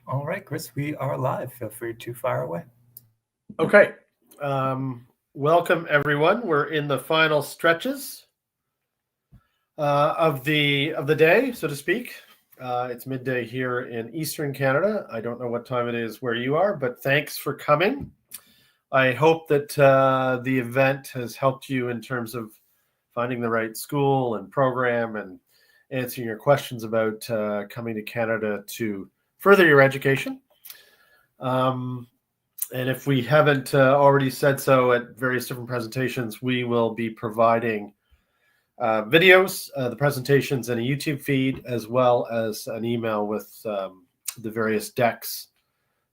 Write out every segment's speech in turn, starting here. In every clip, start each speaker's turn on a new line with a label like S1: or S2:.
S1: All right, Chris, we are live. Feel free to fire away.
S2: Okay. Welcome, everyone. We're in the final stretches of the day, so to speak. It's midday here in Eastern Canada. I don't know what time it is where you are, but thanks for coming. I hope that the event has helped you in terms of finding the right school and program and answering your questions about coming to Canada to further your education. And if we haven't already said so at various different presentations, we will be providing videos, the presentations, and a YouTube feed, as well as an email with the various decks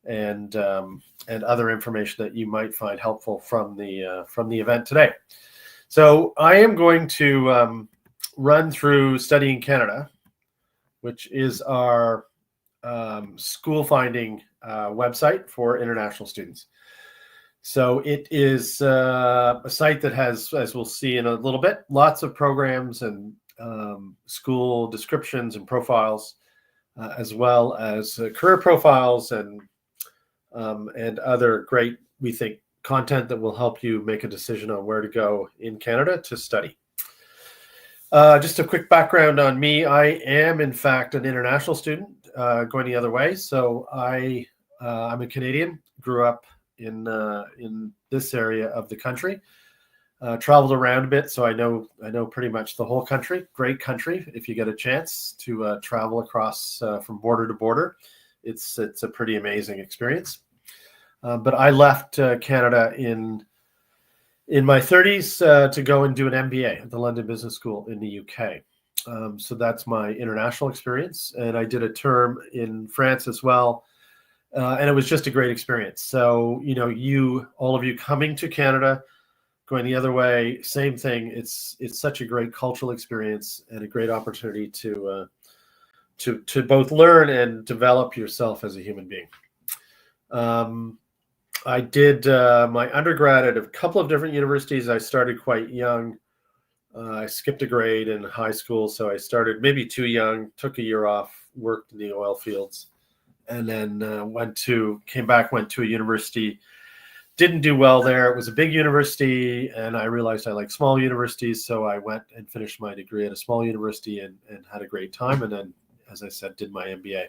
S2: and other information that you might find helpful from the event today. So I am going to run through Studying Canada, which is our school finding website for international students. So it is a site that has, as we'll see in a little bit, lots of programs and school descriptions and profiles, as well as career profiles and other great, we think, content that will help you make a decision on where to go in Canada to study. Just a quick background on me. I am, in fact, an international student going the other way. So I'm a Canadian, grew up in this area of the country, traveled around a bit, so I know pretty much the whole country. Great country if you get a chance to travel across from border to border. It's a pretty amazing experience. But I left Canada in my 30s to go and do an MBA at the London Business School in the UK. So that's my international experience, and I did a term in France as well. And it was just a great experience. So, all of you coming to Canada, going the other way, same thing. It's such a great cultural experience and a great opportunity to both learn and develop yourself as a human being. I did my undergrad at a couple of different universities. I started quite young. I skipped a grade in high school, so I started maybe too young, took a year off, worked in the oil fields, and then went to a university. Didn't do well there. It was a big university, and I realized I like small universities, so I went and finished my degree at a small university and had a great time. And then, as I said, did my MBA.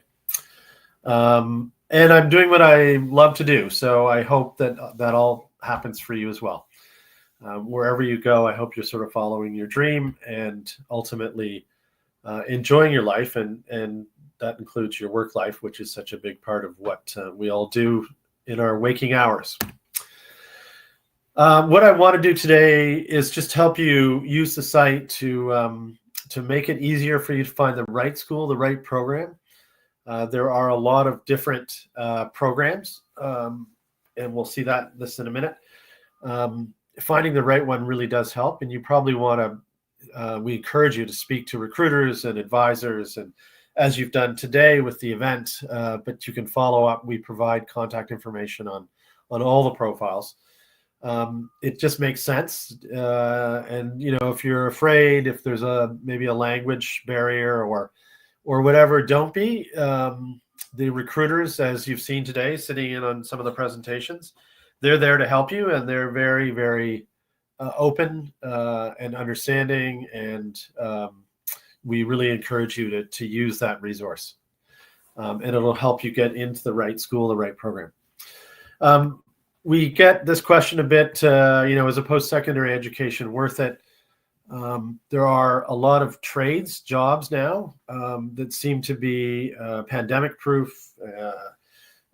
S2: And I'm doing what I love to do, so I hope that all happens for you as well. Wherever you go, I hope you're sort of following your dream and ultimately enjoying your life, and that includes your work life, which is such a big part of what we all do in our waking hours. What I want to do today is just help you use the site to make it easier for you to find the right school, the right program. There are a lot of different programs, and we'll see this in a minute. Finding the right one really does help, and you probably want to, we encourage you to speak to recruiters and advisors, and as you've done today with the event, but you can follow up. We provide contact information on all the profiles. It just makes sense. And, if you're afraid, if there's maybe a language barrier or whatever, don't be. The recruiters, as you've seen today, sitting in on some of the presentations, they're there to help you, and they're very, very open and understanding, and we really encourage you to use that resource, and it'll help you get into the right school, the right program. We get this question a bit, is a post-secondary education worth it? There are a lot of jobs now that seem to be pandemic-proof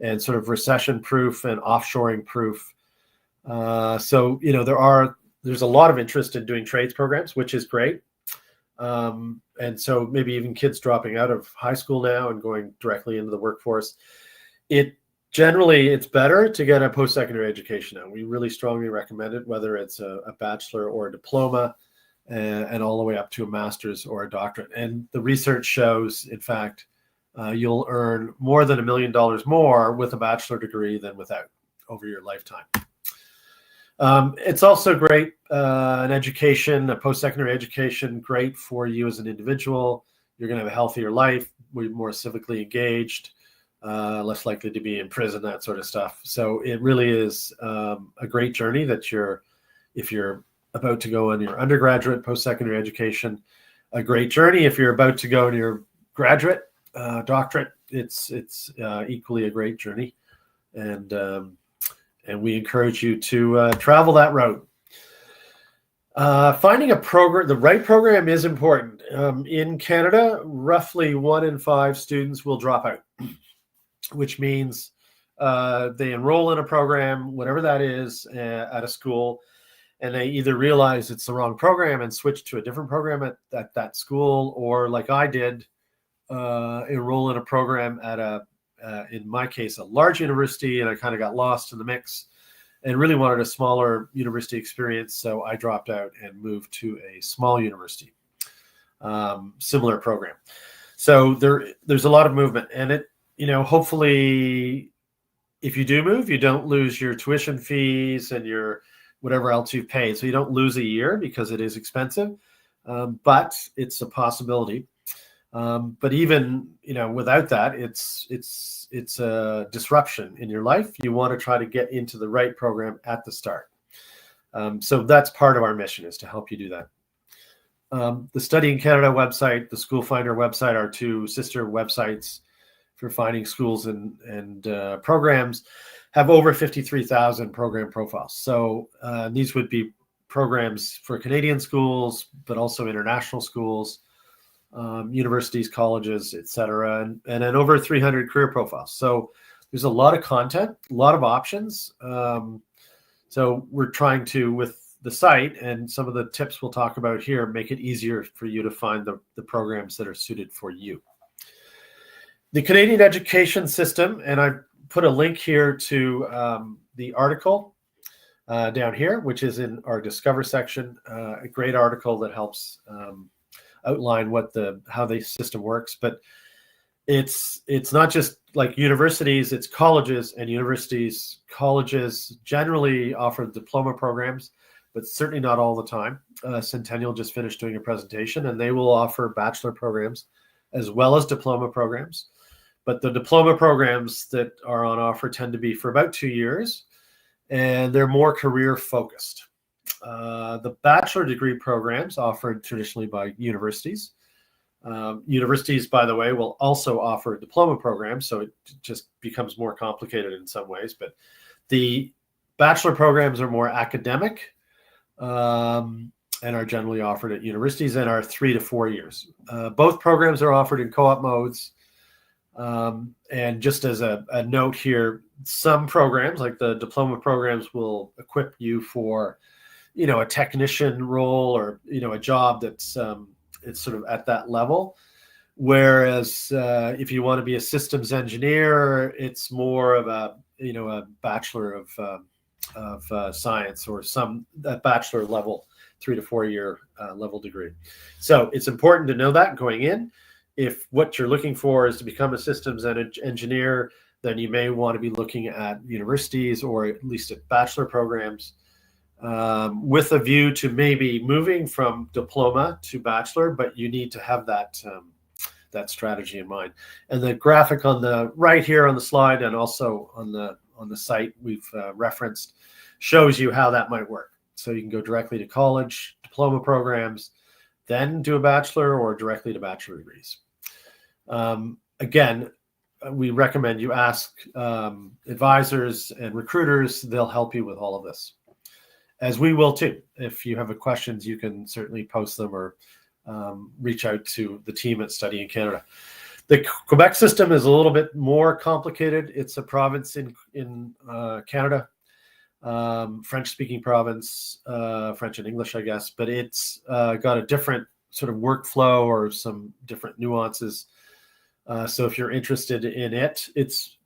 S2: and sort of recession-proof and offshoring-proof. So, there's a lot of interest in doing trades programs, which is great. And so maybe even kids dropping out of high school now and going directly into the workforce. Generally, it's better to get a post-secondary education now. We really strongly recommend it, whether it's a bachelor or a diploma, and all the way up to a master's or a doctorate. And the research shows, in fact, you'll earn more than $1 million more with a bachelor degree than without over your lifetime. It's also great, an education, a post-secondary education, great for you as an individual. You're going to have a healthier life, we're more civically engaged. less likely to be in prison, that sort of stuff. So it really is a great journey that if you're about to go on your undergraduate, post-secondary education, a great journey. If you're about to go on your graduate, doctorate, it's equally a great journey. And we encourage you to travel that route. Finding a program, the right program, is important. In Canada, roughly 1 in 5 students will drop out, which means they enroll in a program, whatever that is, at a school, and they either realize it's the wrong program and switch to a different program at that school, or like I did, enroll in a program at in my case, a large university, and I kind of got lost in the mix and really wanted a smaller university experience. So I dropped out and moved to a small university, similar program. So there's a lot of movement, and hopefully if you do move, you don't lose your tuition fees and your whatever else you've paid. So you don't lose a year, because it is expensive, but it's a possibility. But even without that, it's a disruption in your life. You want to try to get into the right program at the start. So that's part of our mission, is to help you do that. The Study in Canada website, the School Finder website, are 2 sister websites for finding schools and programs, have over 53,000 program profiles. So these would be programs for Canadian schools, but also international schools, universities, colleges, etc., and then over 300 career profiles. So there's a lot of content, a lot of options. So we're trying to, with the site and some of the tips we'll talk about here, make it easier for you to find the programs that are suited for you. The Canadian education system, and I've put a link here to the article down here, which is in our Discover section, a great article that helps outline how the system works. But it's not just like universities, it's colleges and universities. Colleges generally offer diploma programs, but certainly not all the time. Centennial just finished doing a presentation, and they will offer bachelor programs as well as diploma programs. But the diploma programs that are on offer tend to be for about 2 years, and they're more career focused. The bachelor degree programs offered traditionally by universities. Universities, by the way, will also offer diploma programs, so it just becomes more complicated in some ways. But the bachelor programs are more academic and are generally offered at universities and are 3 to 4 years. Both programs are offered in co-op modes. And just as a note here, some programs, like the diploma programs, will equip you for a technician role, or a job that's it's sort of at that level. Whereas if you want to be a systems engineer, it's more of a bachelor of science, or that bachelor level 3 to 4 year level degree. So it's important to know that going in. If what you're looking for is to become a systems engineer, then you may want to be looking at universities, or at least at bachelor programs, with a view to maybe moving from diploma to bachelor, but you need to have that strategy in mind. And the graphic on the right here on the slide, and also on the site we've referenced, shows you how that might work. So you can go directly to college, diploma programs, then do a bachelor, or directly to bachelor degrees. Again, we recommend you ask advisors and recruiters. They'll help you with all of this, as we will too. If you have questions, you can certainly post them, or reach out to the team at Study in Canada. The Quebec system is a little bit more complicated. It's a province in Canada, French-speaking province, French and English, I guess, but it's got a different sort of workflow, or some different nuances. So if you're interested in it, it's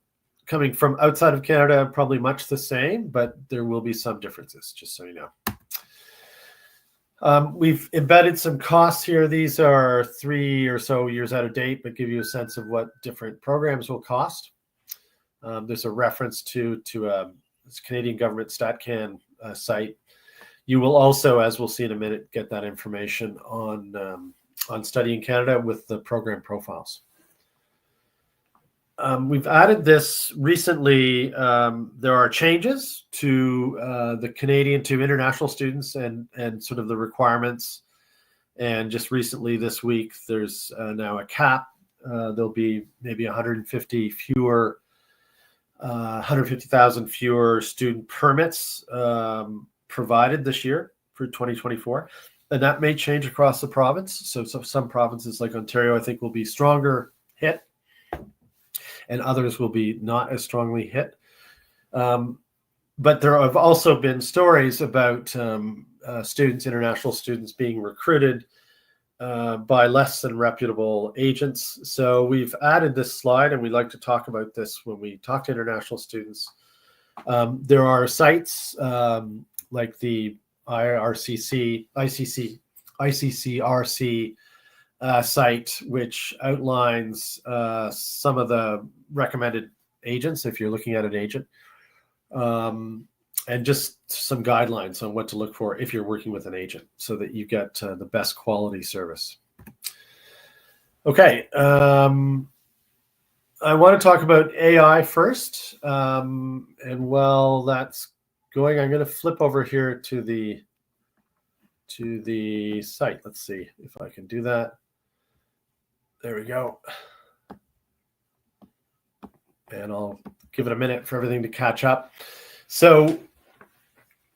S2: coming from outside of Canada, probably much the same, but there will be some differences, just so you know. We've embedded some costs here. These are 3 or so years out of date, but give you a sense of what different programs will cost. There's a reference to this Canadian government StatCan site. You will also, as we'll see in a minute, get that information on Study in Canada with the program profiles. We've added this recently. There are changes to the Canadian to international students and sort of the requirements. And just recently this week, there's now a cap. There'll be maybe 150,000 fewer student permits provided this year for 2024. And that may change across the province. So some provinces like Ontario, I think, will be stronger hit, and others will be not as strongly hit. But there have also been stories about international students being recruited by less than reputable agents. So we've added this slide, and we like to talk about this when we talk to international students. There are sites like the ICCRC site, which outlines some of the recommended agents if you're looking at an agent, and just some guidelines on what to look for if you're working with an agent so that you get the best quality service. Okay, I want to talk about AI first. And while that's going, I'm going to flip over here to the site. Let's see if I can do that. There we go. And I'll give it a minute for everything to catch up. So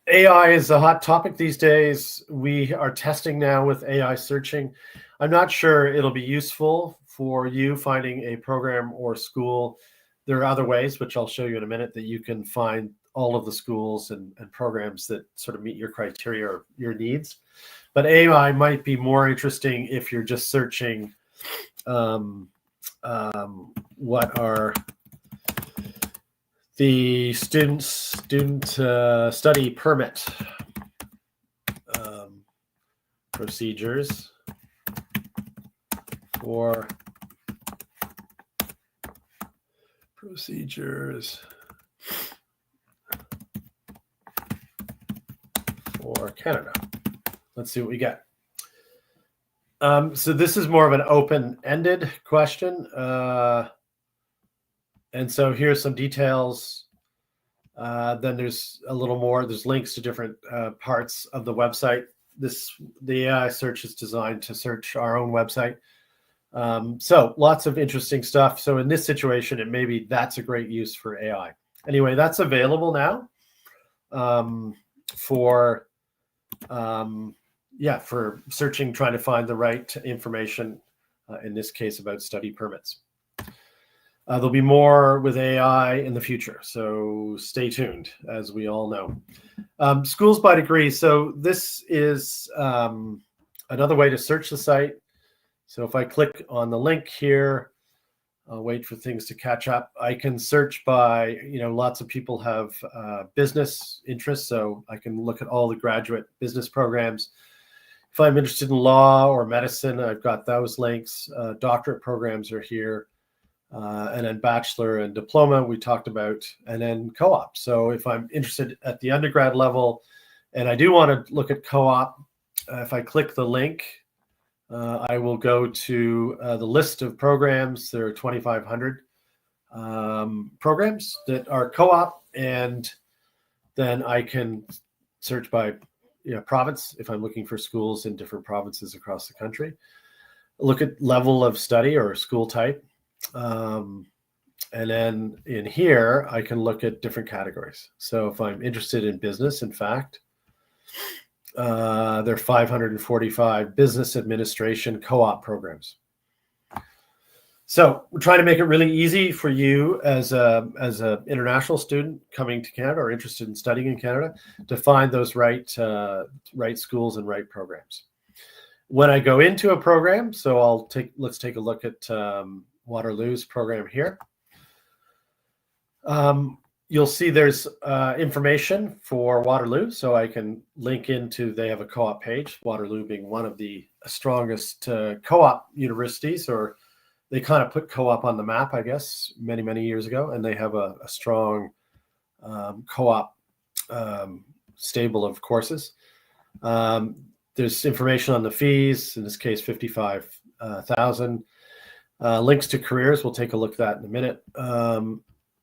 S2: AI is a hot topic these days. We are testing now with AI searching. I'm not sure it'll be useful for you finding a program or school. There are other ways, which I'll show you in a minute, that you can find all of the schools and programs that sort of meet your criteria or your needs. But AI might be more interesting if you're just searching what are the student study permit procedures for Canada. Let's see what we get. So this is more of an open-ended question. And so here's some details. Then there's a little more. There's links to different parts of the website. The AI search is designed to search our own website. So lots of interesting stuff. So in this situation, maybe that's a great use for AI. Anyway, that's available now for searching, trying to find the right information, in this case about study permits. There'll be more with AI in the future, so stay tuned, as we all know. Schools by degree. So this is another way to search the site. So if I click on the link here, I'll wait for things to catch up. I can search by, lots of people have business interests, so I can look at all the graduate business programs. If I'm interested in law or medicine, I've got those links. Doctorate programs are here. And then bachelor and diploma we talked about, and then co-op. So if I'm interested at the undergrad level and I do want to look at co-op, if I click the link, I will go to the list of programs. There are 2,500 programs that are co-op, and then I can search by province if I'm looking for schools in different provinces across the country. Look at level of study or school type. And then in here, I can look at different categories. So if I'm interested in business, in fact, there are 545 business administration co-op programs. So we're trying to make it really easy for you as a international student coming to Canada or interested in studying in Canada to find those right schools and right programs. When I go into a program, so let's take a look at Waterloo's program here. You'll see there's information for Waterloo, so I can link into, they have a co-op page, Waterloo being one of the strongest co-op universities, or they kind of put co-op on the map, I guess, many, many years ago, and they have a strong co-op stable of courses. There's information on the fees, in this case, $55,000. links to careers. We'll take a look at that in a minute.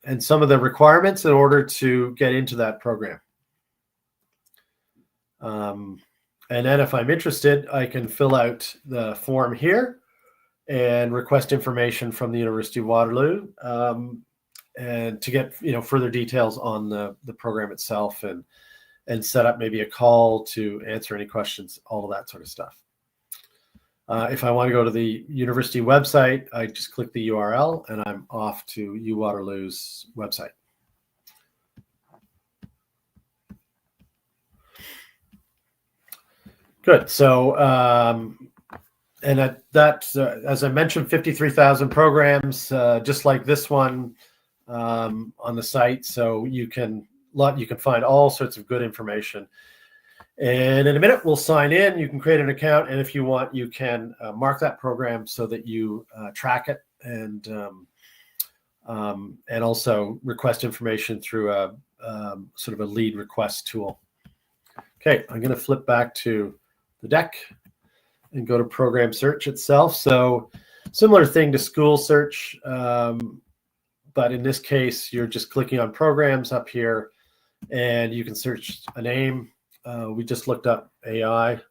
S2: And some of the requirements in order to get into that program. And then if I'm interested, I can fill out the form here and request information from the University of Waterloo, and to get further details on the program itself, and set up maybe a call to answer any questions, all of that sort of stuff. If I want to go to the university website, I just click the URL and I'm off to UWaterloo's website. Good. So, and that as I mentioned, 53,000 programs, just like this one, on the site. So you can find all sorts of good information. And in a minute, we'll sign in. You can create an account, and if you want, you can mark that program so that you track it, and also request information through a sort of a lead request tool. Okay, I'm going to flip back to the deck and go to program search itself. So similar thing to school search, but in this case, you're just clicking on programs up here, and you can search a name. We just looked up AI.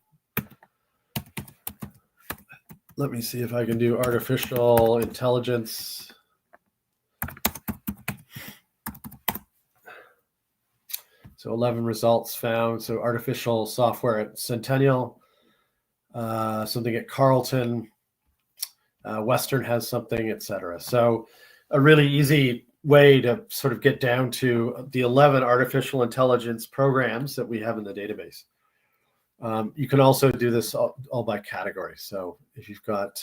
S2: Let me see if I can do artificial intelligence. So 11 results found. So artificial software at Centennial, something at Carleton, Western has something, etc. So a really easy way to sort of get down to the 11 artificial intelligence programs that we have in the database. You can also do this all by category. So if you've got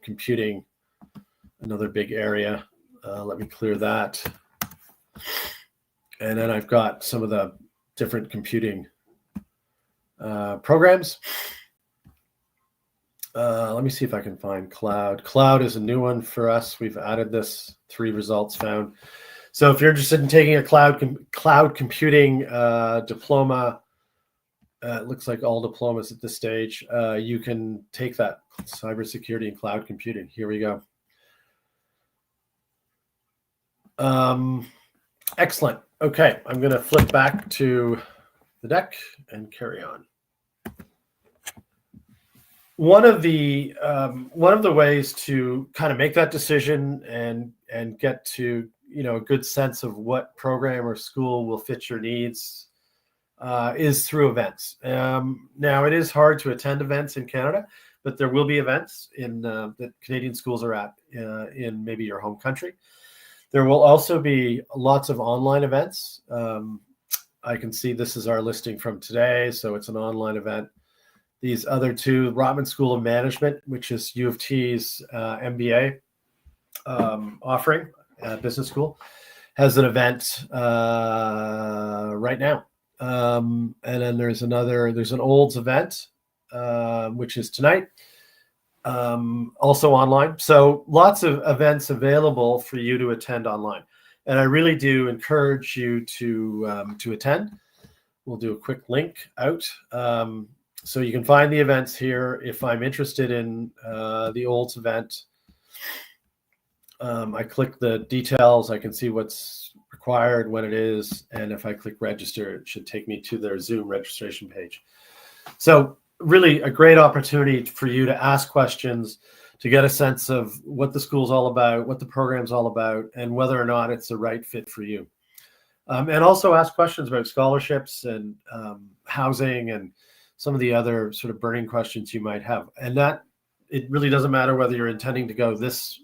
S2: computing, another big area, let me clear that. And then I've got some of the different computing programs. Let me see if I can find cloud. Cloud is a new one for us. We've added this, 3 results found. So if you're interested in taking a cloud computing diploma, it looks like all diplomas at this stage, you can take that, cybersecurity and cloud computing. Here we go. Excellent. Okay, I'm going to flip back to the deck and carry on. One of the ways to kind of make that decision and get to a good sense of what program or school will fit your needs is through events. Now it is hard to attend events in Canada, but there will be events in that Canadian schools are at in maybe your home country. There will also be lots of online events. I can see this is our listing from today, so it's an online event. These other 2, Rotman School of Management, which is U of T's MBA offering, business school, has an event right now. And then there's an Olds event, which is tonight, also online. So lots of events available for you to attend online. And I really do encourage you to attend. We'll do a quick link out. So you can find the events here. If I'm interested in the Olds event, I click the details. I can see what's required, when it is, and if I click register, it should take me to their Zoom registration page. So really a great opportunity for you to ask questions, to get a sense of what the school's all about, what the program's all about, and whether or not it's the right fit for you. And also ask questions about scholarships and housing and some of the other sort of burning questions you might have. And that it really doesn't matter whether you're intending to go this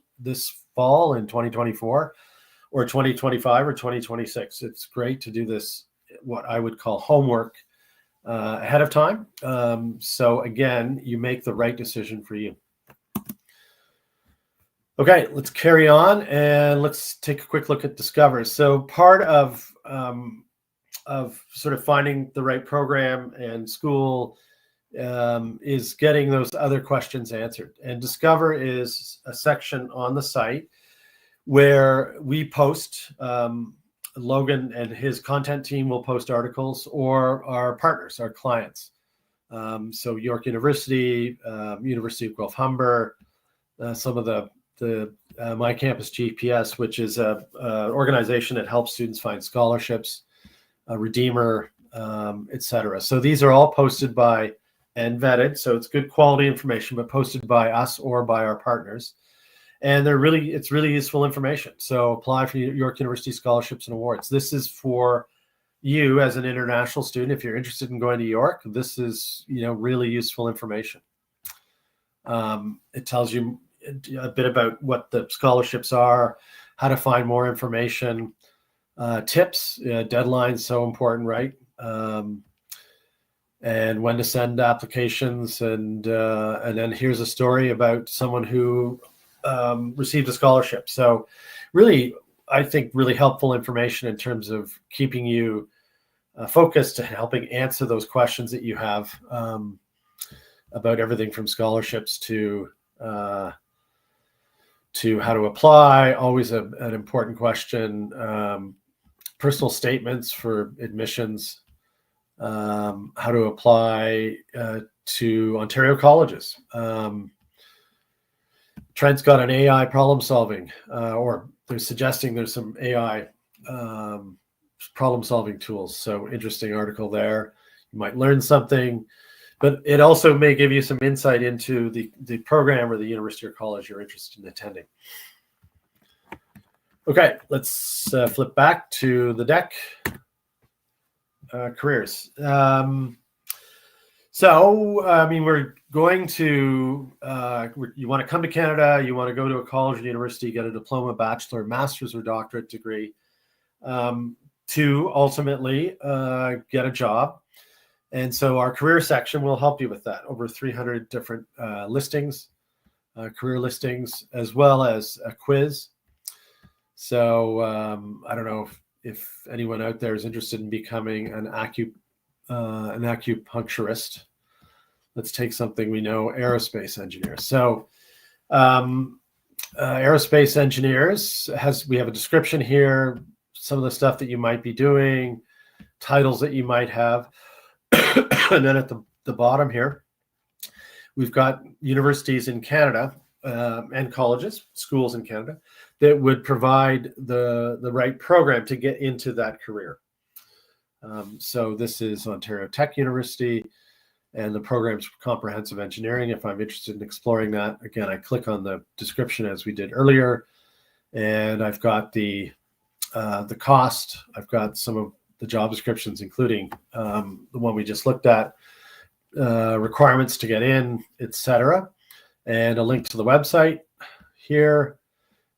S2: fall in 2024 or 2025 or 2026. It's great to do this, what I would call homework, ahead of time. So again, you make the right decision for you. Okay, let's carry on and let's take a quick look at Discover. So part of sort of finding the right program and school is getting those other questions answered. And Discover is a section on the site where we post, Logan and his content team will post articles, or our partners, our clients. So York University, University of Guelph Humber, some of the My Campus GPS, which is a organization that helps students find scholarships, a Redeemer, etc. So these are all posted by and vetted, so it's good quality information, but posted by us or by our partners. And it's really useful information. So apply for York University scholarships and awards. This is for you as an international student. If you're interested in going to York, this is really useful information. It tells you a bit about what the scholarships are, how to find more information, tips, deadlines, so important, right? And when to send applications, and then here's a story about someone who received a scholarship. So really, I think really helpful information in terms of keeping you focused and helping answer those questions that you have about everything from scholarships to how to apply. Always an important question. Personal statements for admissions. How to apply to Ontario colleges. Trent's got an AI problem solving, or they're suggesting there's some AI problem solving tools. So interesting article there. You might learn something, but it also may give you some insight into the program or the university or college you're interested in attending. Okay, let's flip back to the deck. Careers. We're going to, you want to come to Canada, you want to go to a college or university, get a diploma, bachelor, master's, or doctorate degree to ultimately get a job. And so our career section will help you with that. Over 300 different listings, career listings, as well as a quiz. So I don't know if anyone out there is interested in becoming an acupuncturist. Let's take something we know, aerospace engineers. So aerospace engineers, we have a description here, some of the stuff that you might be doing, titles that you might have. And then at the bottom here, we've got universities in Canada and colleges, schools in Canada, that would provide the right program to get into that career. So this is Ontario Tech University, and the program's comprehensive engineering. If I'm interested in exploring that, again, I click on the description as we did earlier, and I've got the cost. I've got some of the job descriptions, including the one we just looked at, requirements to get in, etc., and a link to the website here.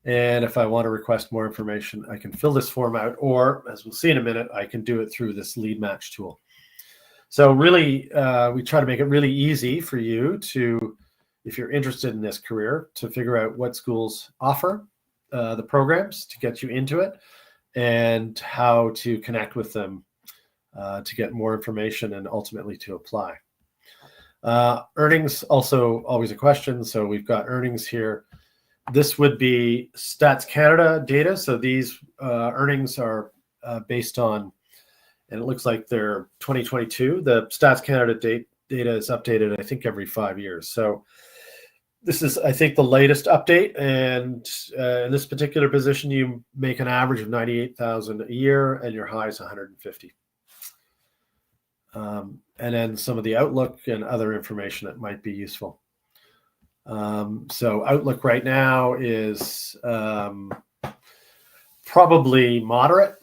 S2: And if I want to request more information, I can fill this form out, or as we'll see in a minute, I can do it through this lead match tool. So really, we try to make it really easy for you to, if you're interested in this career, to figure out what schools offer the programs to get you into it, and how to connect with them to get more information and ultimately to apply. Earnings, also always a question. So we've got earnings here. This would be Stats Canada data. So these earnings are based on, and it looks like they're 2022. The Stats Canada data is updated, I think, every 5 years. So this is, I think, the latest update. And in this particular position, you make an average of $98,000 a year, and your high is $150,000. And then some of the outlook and other information that might be useful. So outlook right now is probably moderate,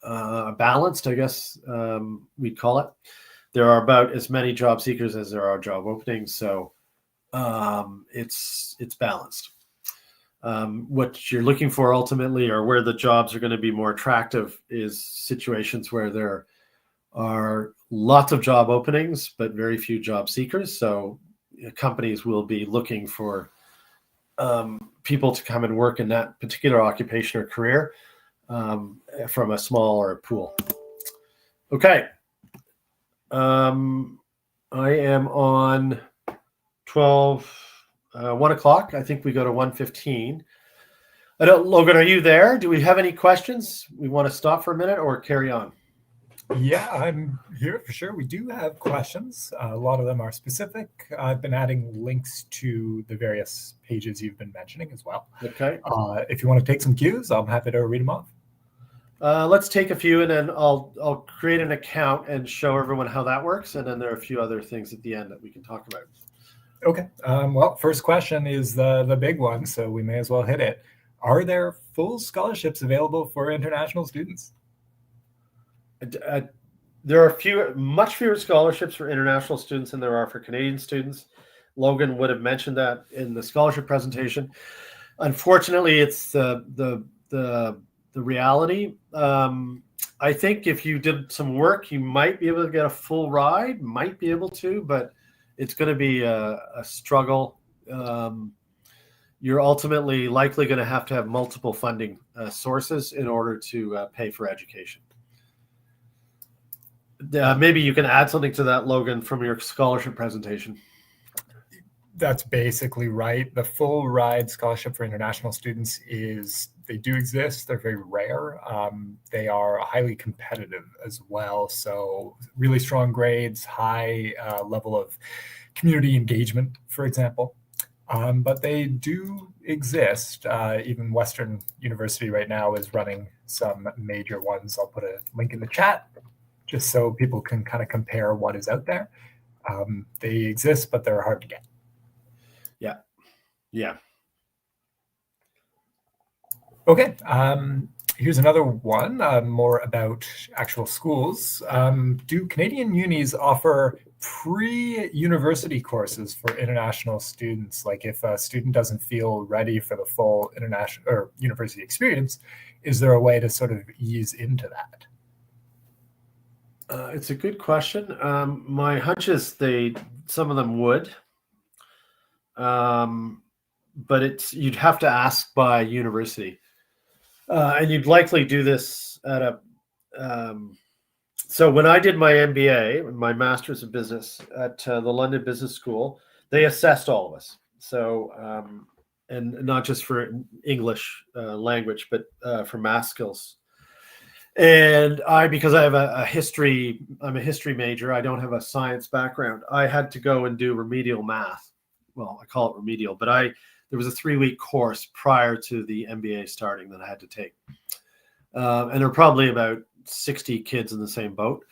S2: balanced, I guess we'd call it. There are about as many job seekers as there are job openings, so it's balanced. What you're looking for ultimately, or where the jobs are going to be more attractive, is situations where there are lots of job openings but very few job seekers. So companies will be looking for people to come and work in that particular occupation or career from a smaller pool. Okay. I am on 1 o'clock. I think we go to 1:15. Logan, are you there? Do we have any questions? We want to stop for a minute or carry on?
S1: Yeah, I'm here for sure. We do have questions. A lot of them are specific. I've been adding links to the various pages you've been mentioning as well.
S2: Okay.
S1: If you want to take some cues, I'm happy to read them off.
S2: Let's take a few, and then I'll create an account and show everyone how that works, and then there are a few other things at the end that we can talk about.
S1: Okay. Well, first question is the big one, so we may as well hit it. Are there full scholarships available for international students?
S2: There are much fewer scholarships for international students than there are for Canadian students. Logan would have mentioned that in the scholarship presentation. Unfortunately, it's the reality. I think if you did some work, you might be able to get a full ride, but it's going to be a struggle. You're ultimately likely going to have multiple funding sources in order to pay for education. Maybe you can add something to that, Logan, from your scholarship presentation.
S1: That's basically right. The full ride scholarship for international students they do exist. They're very rare. They are highly competitive as well. So really strong grades, high level of community engagement, for example. But they do exist. Even Western University right now is running some major ones. I'll put a link in the chat just so people can kind of compare what is out there. They exist, but they're hard to get.
S2: Yeah.
S1: Okay. Here's another one, more about actual schools. Do Canadian unis offer pre-university courses for international students? Like if a student doesn't feel ready for the full international or university experience, is there a way to sort of ease into that?
S2: It's a good question. My hunch is some of them would, but you'd have to ask by university, and you'd likely do this at a. So when I did my MBA, my Master's of Business at the London Business School, they assessed all of us. So and not just for English language, but for math skills. And because I have I'm a history major. I don't have a science background. I had to go and do remedial math. Well, I call it remedial, but there was a 3-week course prior to the MBA starting that I had to take. And there are probably about 60 kids in the same boat.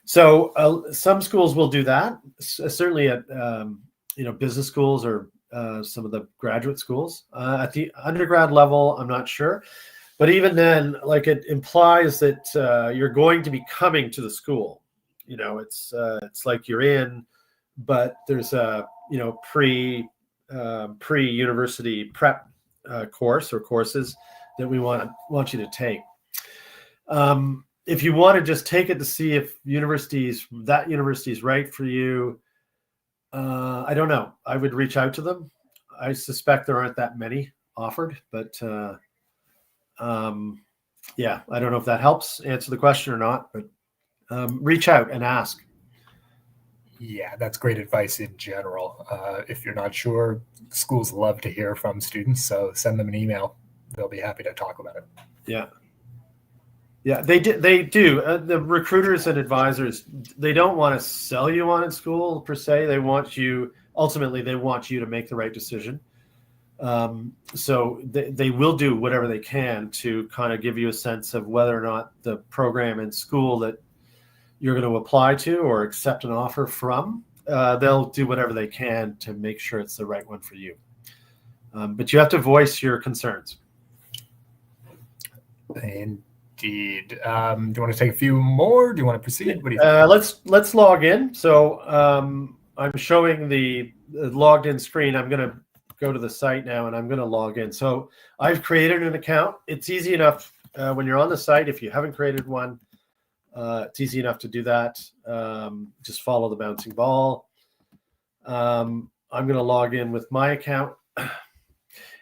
S2: So some schools will do that, certainly at business schools or some of the graduate schools. At the undergrad level, I'm not sure. But even then, like it implies that you're going to be coming to the school. It's like you're in, but there's a pre-university prep course or courses that we want you to take. If you want to just take it to see if that university is right for you, I don't know. I would reach out to them. I suspect there aren't that many offered, but. Yeah, I don't know if that helps answer the question or not, but reach out and ask.
S1: Yeah, that's great advice in general. If you're not sure, schools love to hear from students, so send them an email. They'll be happy to talk about it.
S2: Yeah, they do. The recruiters and advisors, they don't want to sell you on in school per se. They want you to make the right decision. So they will do whatever they can to kind of give you a sense of whether or not the program in school that you're going to apply to or accept an offer from, they'll do whatever they can to make sure it's the right one for you. But you have to voice your concerns.
S1: Indeed. Do you want to take a few more? Do you want to proceed? What do you think?
S2: Let's log in. So I'm showing the logged in screen. I'm going to go to the site now and I'm going to log in. So I've created an account. It's easy enough when you're on the site. If you haven't created one, it's easy enough to do that. Just follow the bouncing ball. I'm going to log in with my account.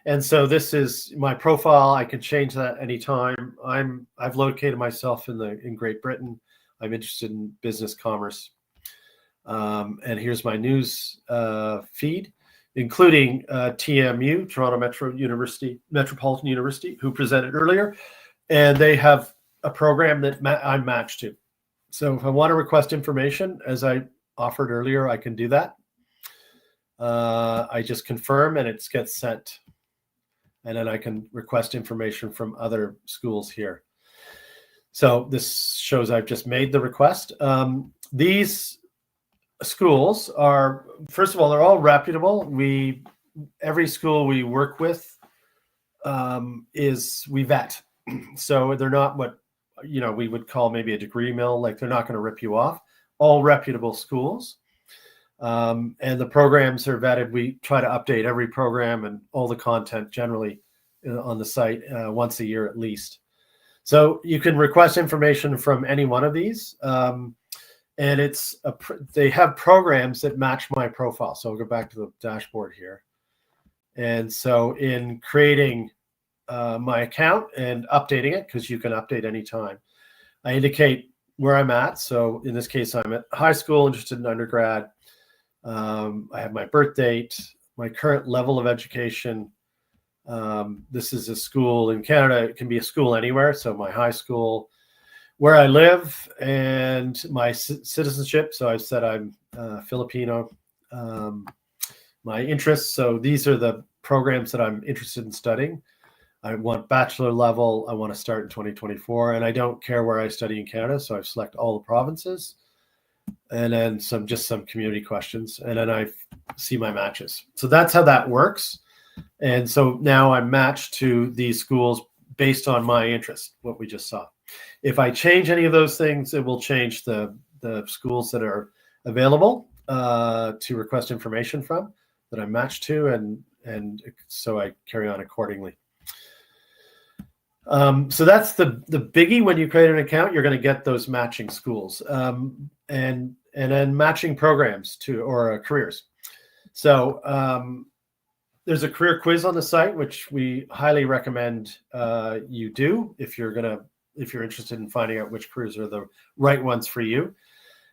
S2: And so this is my profile. I can change that anytime. I've located myself in Great Britain. I'm interested in business commerce. And here's my news feed, including TMU, Toronto Metropolitan University, who presented earlier. And they have a program that I'm matched to. So if I want to request information, as I offered earlier, I can do that. I just confirm and it gets sent. And then I can request information from other schools here. So this shows I've just made the request. These schools are, first of all, they're all reputable. Every school we work with we vet. So they're not what we would call maybe a degree mill. Like, they're not going to rip you off. All reputable schools. And the programs are vetted. We try to update every program and all the content generally on the site once a year at least. So you can request information from any one of these. And they have programs that match my profile. So I'll go back to the dashboard here. And so in creating my account and updating it, because you can update anytime, I indicate where I'm at. So in this case, I'm at high school, interested in undergrad. I have my birth date, my current level of education. This is a school in Canada. It can be a school anywhere. So my high school, where I live, and my citizenship. So I've said I'm Filipino. My interests. So these are the programs that I'm interested in studying. I want bachelor level. I want to start in 2024, and I don't care where I study in Canada. So I select all the provinces, and then some community questions, and then I see my matches. So that's how that works. And so now I'm matched to these schools based on my interest, what we just saw. If I change any of those things, it will change the schools that are available to request information from, that I'm matched to, and so I carry on accordingly. So that's the biggie. When you create an account, you're going to get those matching schools, and then matching programs or careers. So there's a career quiz on the site, which we highly recommend you do if you're interested in finding out which careers are the right ones for you.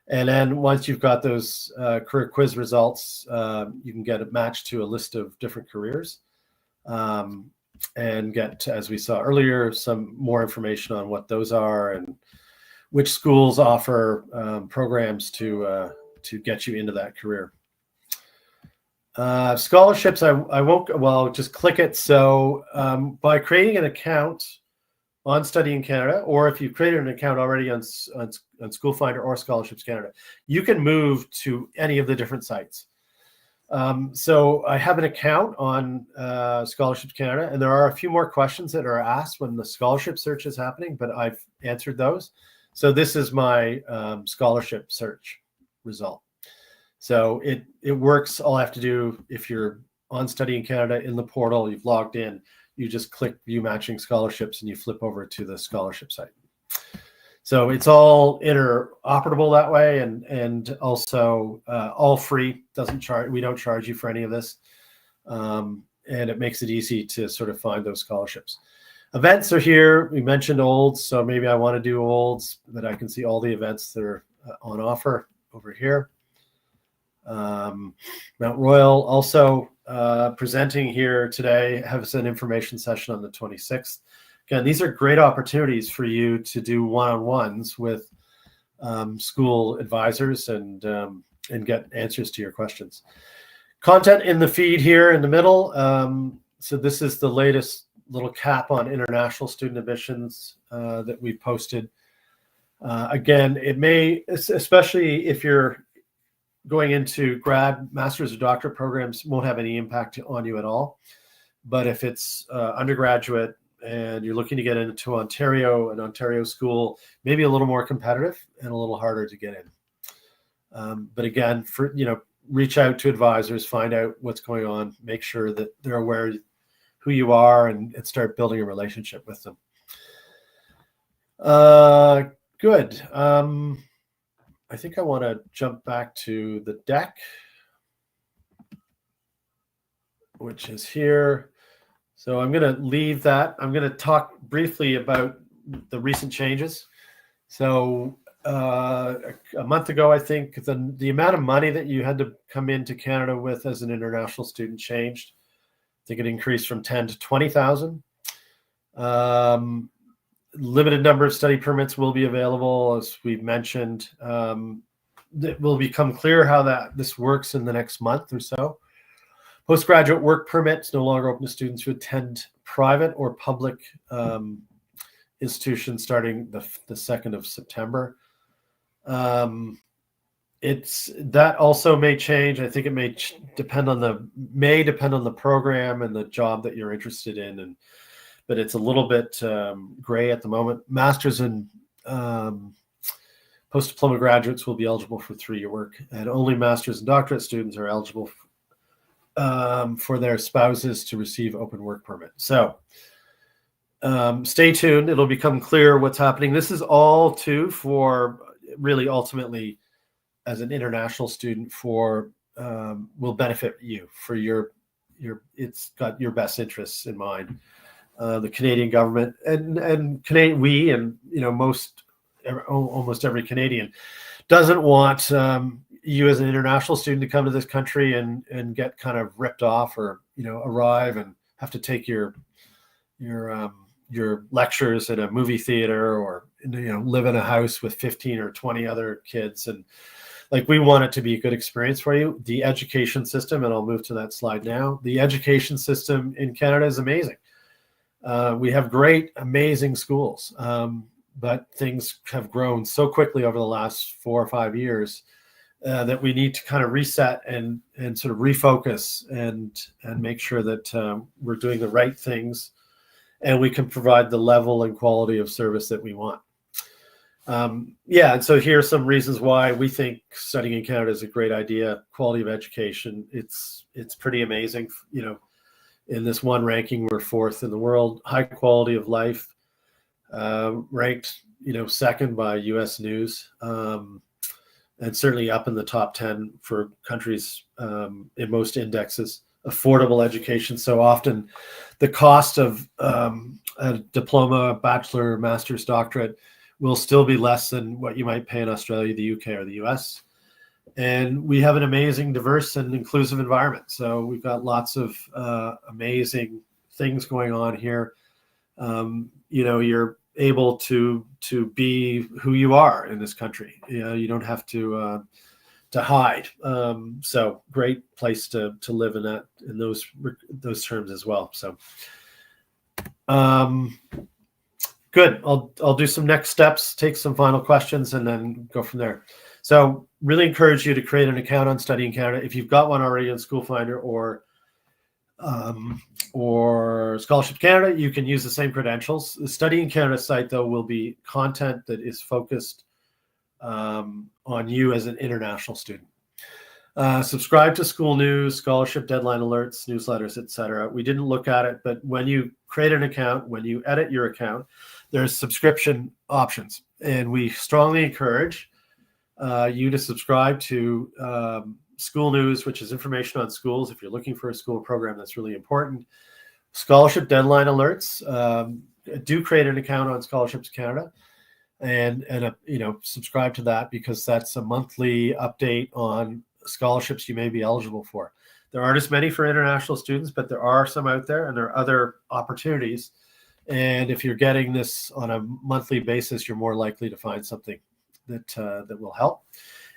S2: And then once you've got those career quiz results, you can get it matched to a list of different careers, and get, as we saw earlier, some more information on what those are and which schools offer programs to get you into that career. Scholarships, I won't, well, just click it. So by creating an account on StudyinCanada, or if you've created an account already on School Finder or Scholarships Canada, you can move to any of the different sites. So I have an account on Scholarships Canada, and there are a few more questions that are asked when the scholarship search is happening, but I've answered those. So this is my scholarship search result. So it works. All I have to do, if you're on StudyinCanada in the portal, you've logged in, you just click View Matching Scholarships and you flip over to the scholarship site. So it's all interoperable that way, and also all free. We don't charge you for any of this, and it makes it easy to sort of find those scholarships. Events are here. We mentioned Olds, so maybe I want to do Olds, but I can see all the events that are on offer over here. Mount Royal also presenting here today has an information session on the 26th. Again, these are great opportunities for you to do one-on-ones with school advisors and get answers to your questions. Content in the feed here in the middle. So this is the latest little cap on international student admissions that we posted. Again, it may, especially if you're going into grad, master's, or doctorate programs, won't have any impact on you at all. But if it's undergraduate and you're looking to get into Ontario, an Ontario school, maybe a little more competitive and a little harder to get in. But again, reach out to advisors, find out what's going on, make sure that they're aware who you are, and start building a relationship with them. Good. I think I want to jump back to the deck, which is here. So I'm going to leave that. I'm going to talk briefly about the recent changes. So a month ago, I think the amount of money that you had to come into Canada with as an international student changed. I think it increased from 10 to 20,000. limited number of study permits will be available, as we've mentioned. It will become clear how this works in the next month or so. Postgraduate work permits no longer open to students who attend private or public institutions starting the 2nd of September. That also may change. I think it may depend on the program and the job that you're interested in, but it's a little bit gray at the moment. Masters and post-diploma graduates will be eligible for 3-year work, and only master's and doctorate students are eligible for their spouses to receive open work permit. So stay tuned. It'll become clear what's happening. This is all too for really ultimately as an international student will benefit you for it's got your best interests in mind. The Canadian government and we and almost every Canadian doesn't want you as an international student to come to this country and get kind of ripped off, or arrive and have to take your lectures in a movie theater, or live in a house with 15 or 20 other kids. And we want it to be a good experience for you. The education system, and I'll move to that slide now. The education system in Canada is amazing. We have great, amazing schools, but things have grown so quickly over the last 4 or 5 years that we need to kind of reset and sort of refocus and make sure that we're doing the right things and we can provide the level and quality of service that we want. And so here are some reasons why we think studying in Canada is a great idea. Quality of education, it's pretty amazing. In this one ranking, we're 4th in the world. High quality of life, ranked, second by U.S. News, and certainly up in the top 10 for countries in most indexes. Affordable education. So often the cost of a diploma, bachelor, master's, doctorate will still be less than what you might pay in Australia, the UK, or the US. And we have an amazing, diverse, and inclusive environment. So we've got lots of amazing things going on here. You're able to be who you are in this country. You don't have to hide. So great place to live in those terms as well. So good. I'll do some next steps, take some final questions, and then go from there. So really encourage you to create an account on Study in Canada. If you've got one already on School Finder or Scholarship Canada, you can use the same credentials. The Study in Canada site, though, will be content that is focused on you as an international student. Subscribe to school news, scholarship deadline alerts, newsletters, etc. We didn't look at it, but when you create an account, when you edit your account, there's subscription options, and we strongly encourage you to subscribe to school news, which is information on schools. If you're looking for a school program, that's really important. Scholarship deadline alerts. Do create an account on Scholarships Canada, and subscribe to that, because that's a monthly update on scholarships you may be eligible for. There aren't as many for international students, but there are some out there, and there are other opportunities. And if you're getting this on a monthly basis, you're more likely to find something that will help.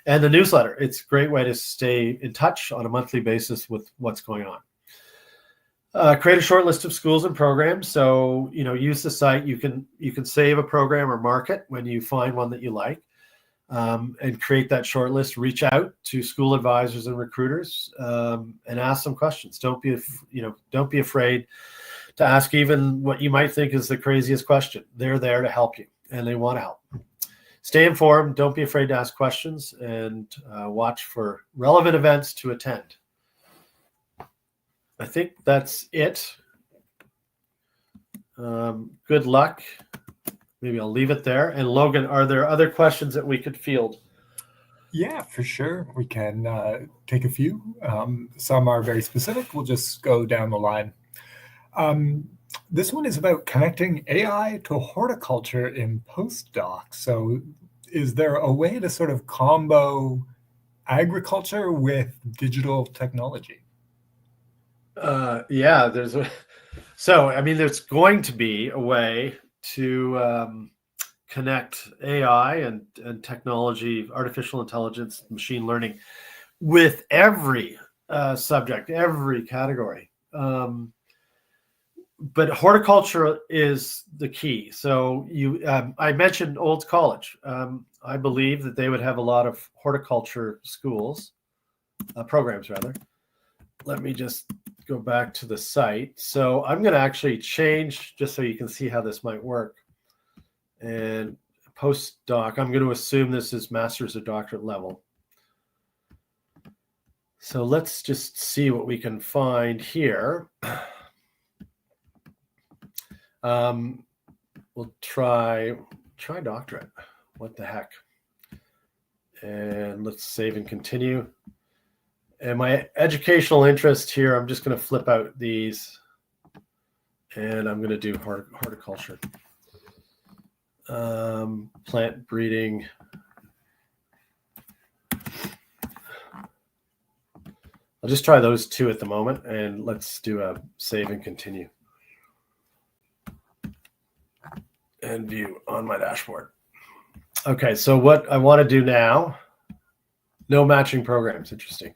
S2: And the newsletter, it's a great way to stay in touch on a monthly basis with what's going on. Create a short list of schools and programs. So, use the site. You can save a program or mark it when you find one that you like, and create that short list. Reach out to school advisors and recruiters and ask some questions. Don't be afraid to ask even what you might think is the craziest question. They're there to help you, and they want to help. Stay informed. Don't be afraid to ask questions, and watch for relevant events to attend. I think that's it. Good luck. Maybe I'll leave it there. And Logan, are there other questions that we could field?
S1: Yeah, for sure. We can take a few. Some are very specific. We'll just go down the line. This one is about connecting AI to horticulture in postdoc. So is there a way to sort of combo agriculture with digital technology?
S2: There's going to be a way to connect AI and technology, artificial intelligence, machine learning with every subject, every category. But horticulture is the key. So I mentioned Olds College. I believe that they would have a lot of horticulture schools, programs rather. Let me just go back to the site. So I'm going to actually change, just so you can see how this might work. And postdoc, I'm going to assume this is master's or doctorate level. So let's just see what we can find here. We'll try doctorate. What the heck? And let's save and continue. And my educational interest here, I'm just going to flip out these, and I'm going to do horticulture, plant breeding. I'll just try those two at the moment, and let's do a save and continue. And view on my dashboard. Okay, so what I want to do now, no matching programs. Interesting.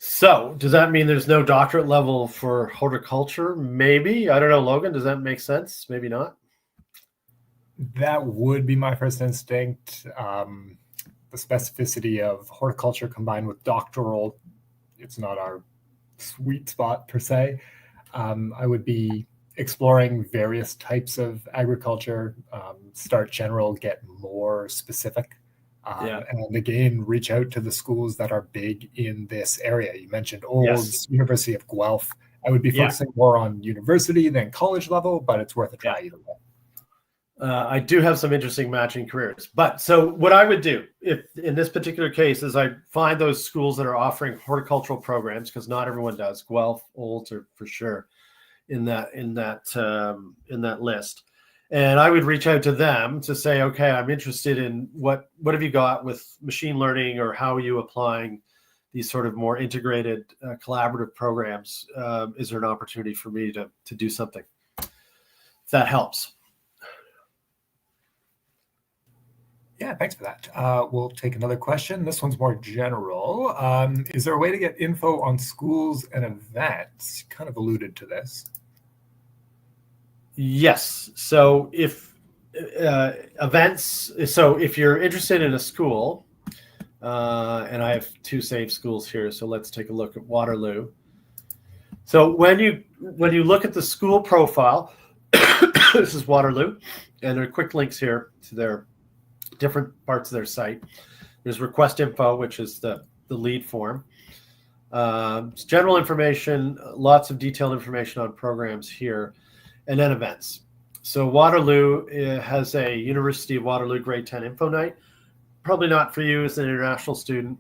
S2: So does that mean there's no doctorate level for horticulture? Maybe. I don't know, Logan. Does that make sense? Maybe not.
S1: That would be my first instinct. The specificity of horticulture combined with doctoral, it's not our sweet spot per se. I would be exploring various types of agriculture, start general, get more specific. And again, reach out to the schools that are big in this area. You mentioned Olds, University of Guelph. I would be focusing more on university than college level, but it's worth a try either way.
S2: I do have some interesting matching careers. But so what I would do if in this particular case is I find those schools that are offering horticultural programs, because not everyone does. Guelph, Olds are for sure in that list. And I would reach out to them to say, okay, I'm interested in what have you got with machine learning, or how are you applying these sort of more integrated collaborative programs? Is there an opportunity for me to do something? If that helps.
S1: Yeah, thanks for that. We'll take another question. This one's more general. Is there a way to get info on schools and events? You kind of alluded to this.
S2: Yes. So if events, so if you're interested in a school, and I have two saved schools here, so let's take a look at Waterloo. So when you look at the school profile, this is Waterloo, and there are quick links here to their different parts of their site. There's request info, which is the lead form. It's general information, lots of detailed information on programs here, and then events. So Waterloo has a University of Waterloo Grade 10 Info Night. Probably not for you as an international student.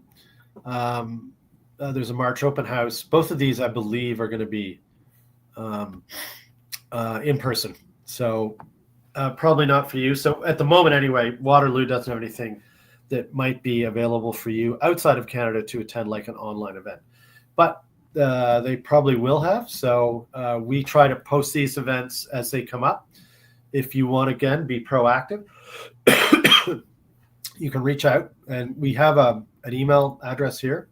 S2: There's a March open house. Both of these, I believe, are going to be in person. So probably not for you. So at the moment anyway, Waterloo doesn't have anything that might be available for you outside of Canada to attend like an online event. But they probably will have. So we try to post these events as they come up. If you want, again, be proactive, you can reach out, and we have an email address here.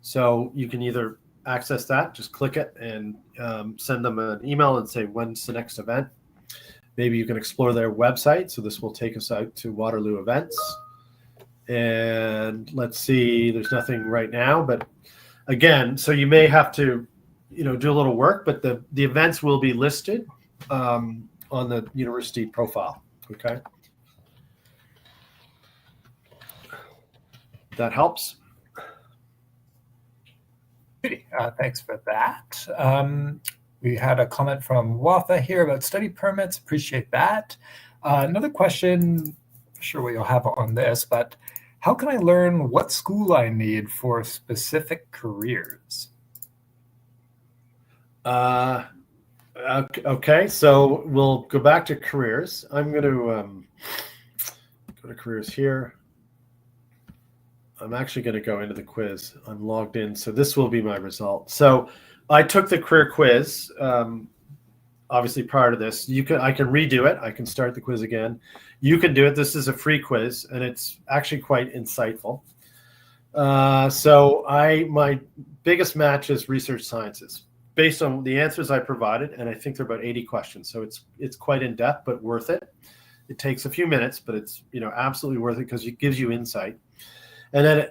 S2: So you can either access that, just click it and send them an email and say, when's the next event? Maybe you can explore their website. So this will take us out to Waterloo events. And let's see, there's nothing right now, but again, so you may have to, do a little work, but the events will be listed on the university profile. Okay. That helps.
S1: Thanks for that. We had a comment from Wafa here about study permits. Appreciate that. Another question, not sure what you'll have on this, but how can I learn what school I need for specific careers?
S2: Okay, so we'll go back to careers. I'm going to go to careers here. I'm actually going to go into the quiz. I'm logged in, so this will be my result. So I took the career quiz obviously prior to this. I can redo it. I can start the quiz again. You can do it. This is a free quiz, and it's actually quite insightful. So my biggest match is research sciences, based on the answers I provided, and I think they're about 80 questions. So it's quite in depth, but worth it. It takes a few minutes, but it's absolutely worth it because it gives you insight. And then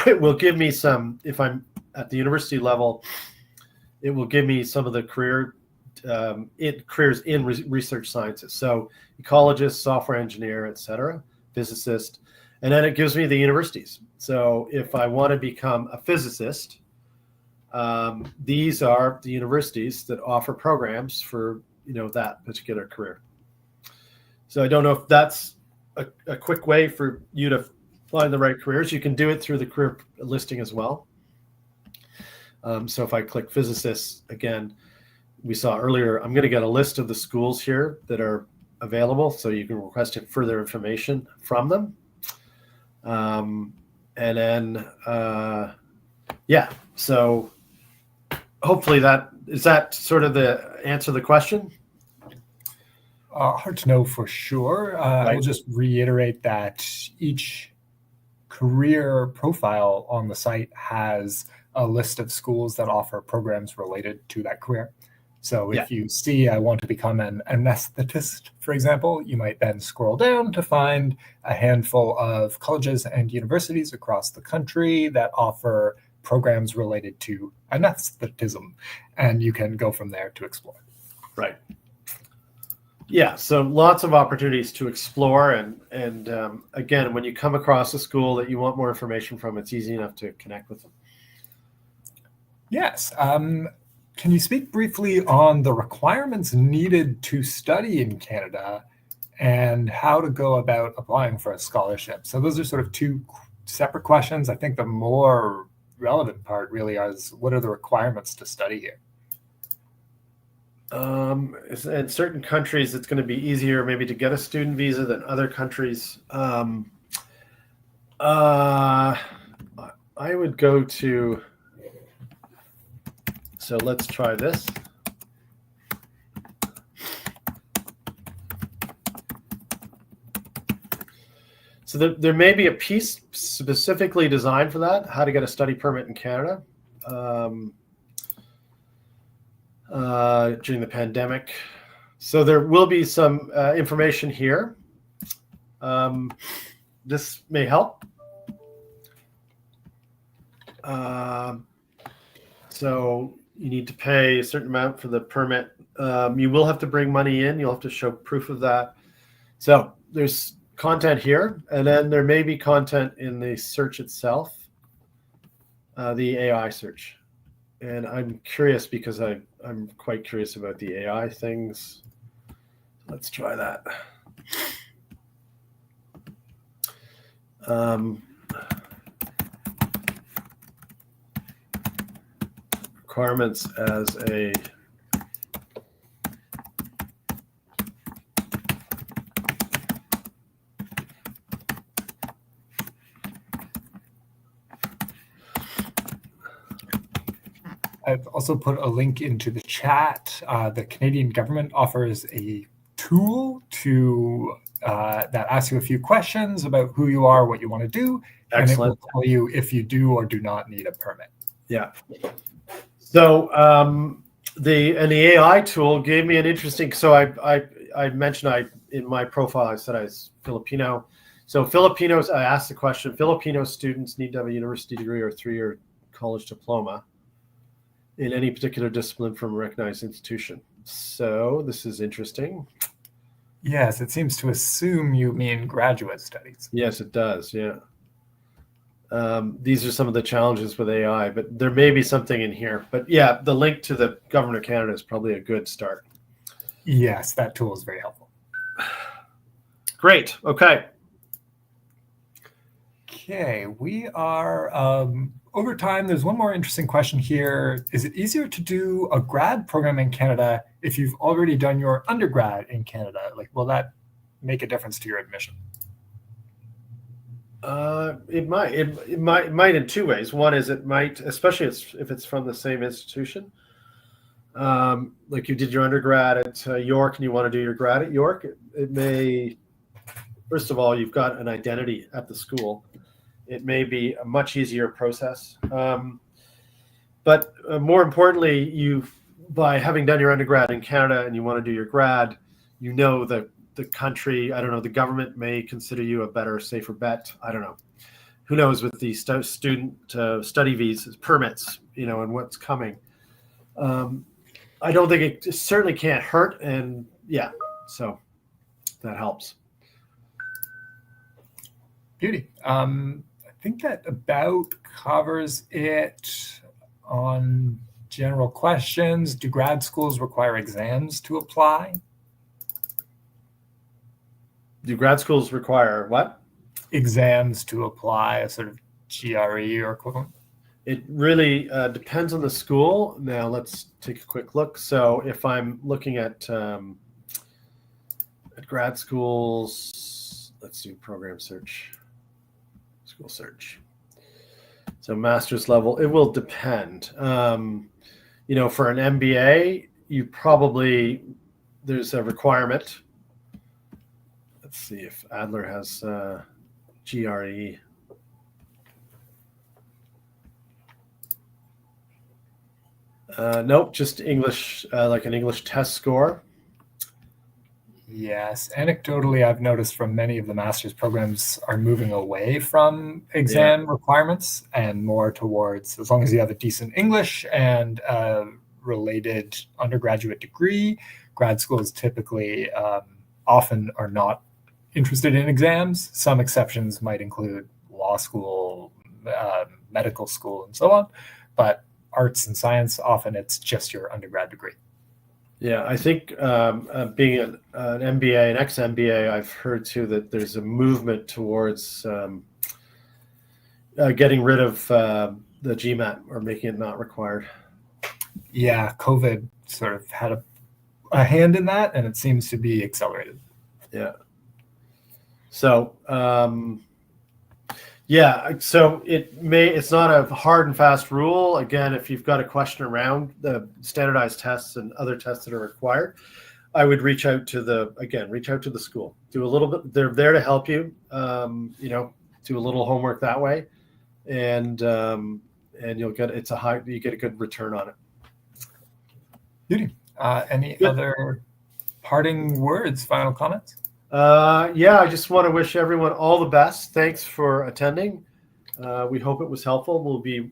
S2: it will give me some, if I'm at the university level, it will give me some of the careers in research sciences. So ecologist, software engineer, etc., physicist. And then it gives me the universities. So if I want to become a physicist, these are the universities that offer programs for that particular career. So I don't know if that's a quick way for you to find the right careers. You can do it through the career listing as well. So if I click physicists again, we saw earlier, I'm going to get a list of the schools here that are available, so you can request further information from them. And then, so hopefully is that sort of the answer to the question?
S1: Hard to know for sure. Right. I'll just reiterate that each career profile on the site has a list of schools that offer programs related to that career. So if you see, I want to become an anesthetist, for example, you might then scroll down to find a handful of colleges and universities across the country that offer programs related to anesthetism, and you can go from there to explore.
S2: Right. Yeah, so lots of opportunities to explore, and again, when you come across a school that you want more information from, it's easy enough to connect with them.
S1: Yes. Can you speak briefly on the requirements needed to study in Canada and how to go about applying for a scholarship? So those are sort of two separate questions. I think the more relevant part really is, what are the requirements to study here?
S2: In certain countries, it's going to be easier maybe to get a student visa than other countries. I would go to, so let's try this. So there may be a piece specifically designed for that, how to get a study permit in Canada. During the pandemic. So there will be some information here. This may help. So you need to pay a certain amount for the permit. You will have to bring money in. You'll have to show proof of that. So there's content here, and then there may be content in the search itself, the AI search. And I'm curious because I'm quite curious about the AI things. Let's try that. Requirements as a
S1: I've also put a link into the chat. The Canadian government offers a tool to that asks you a few questions about who you are, what you want to do,
S2: Excellent.
S1: And it will tell you if you do or do not need a permit.
S2: Yeah. So the AI tool gave me an interesting. So I mentioned in my profile I said I was Filipino. So Filipinos, I asked the question: Filipino students need to have a university degree or 3-year college diploma in any particular discipline from a recognized institution. So this is interesting.
S1: Yes, it seems to assume you mean graduate studies.
S2: Yes, it does. Yeah. These are some of the challenges with AI, but there may be something in here. But yeah, the link to the Government of Canada is probably a good start.
S1: Yes, that tool is very helpful.
S2: Great. Okay.
S1: Okay, we are over time. There's one more interesting question here. Is it easier to do a grad program in Canada if you've already done your undergrad in Canada? Like, will that make a difference to your admission?
S2: It might in two ways. One is it might, especially if it's from the same institution. like you did your undergrad at York and you want to do your grad at York, it may, first of all, you've got an identity at the school. It may be a much easier process. But more importantly, by having done your undergrad in Canada and you want to do your grad, you know that the country, I don't know, the government may consider you a better, safer bet. I don't know. Who knows with the student study visas, permits, and what's coming. I don't think it certainly can't hurt. And yeah, so that helps.
S1: Beauty. I think that about covers it on general questions. Do grad schools require exams to apply?
S2: Do grad schools require what?
S1: Exams to apply, a sort of GRE or equivalent?
S2: It really depends on the school. Now let's take a quick look. So if I'm looking at grad schools, let's do program search, school search. So master's level, it will depend. For an MBA, there's a requirement. Let's see if Adler has GRE. Nope, just English, like an English test score.
S1: Yes. Anecdotally, I've noticed from many of the master's programs are moving away from exam requirements and more towards, as long as you have a decent English and a related undergraduate degree, grad schools typically often are not interested in exams. Some exceptions might include law school, medical school, and so on. But arts and science, often it's just your undergrad degree.
S2: Yeah, I think being an MBA, an ex-MBA, I've heard too that there's a movement towards getting rid of the GMAT or making it not required.
S1: Yeah, COVID sort of had a hand in that, and it seems to be accelerated.
S2: Yeah. So, so it's not a hard and fast rule. Again, if you've got a question around the standardized tests and other tests that are required, I would reach out to the school. Do a little bit. They're there to help you. Do a little homework that way, and you'll get you get a good return on it.
S1: Beauty. Any other parting words, final comments?
S2: I just want to wish everyone all the best. Thanks for attending. We hope it was helpful. We'll be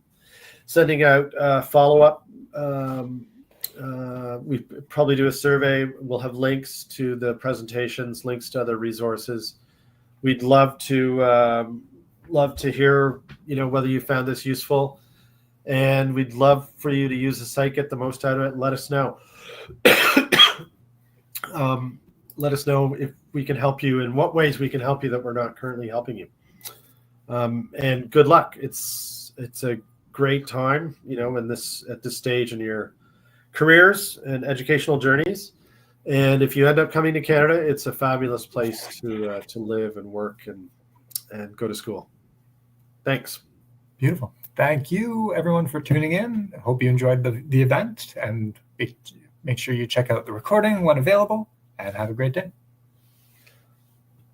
S2: sending out follow-up. We probably do a survey. We'll have links to the presentations, links to other resources. We'd love to hear, whether you found this useful, and we'd love for you to use the site, get the most out of it, and let us know. Let us know if we can help you, in what ways we can help you that we're not currently helping you. And good luck. It's a great time, at this stage in your careers and educational journeys. And if you end up coming to Canada, it's a fabulous place to live and work and go to school. Thanks.
S1: Beautiful. Thank you, everyone, for tuning in. I hope you enjoyed the event, and make sure you check out the recording when available, and have a great day.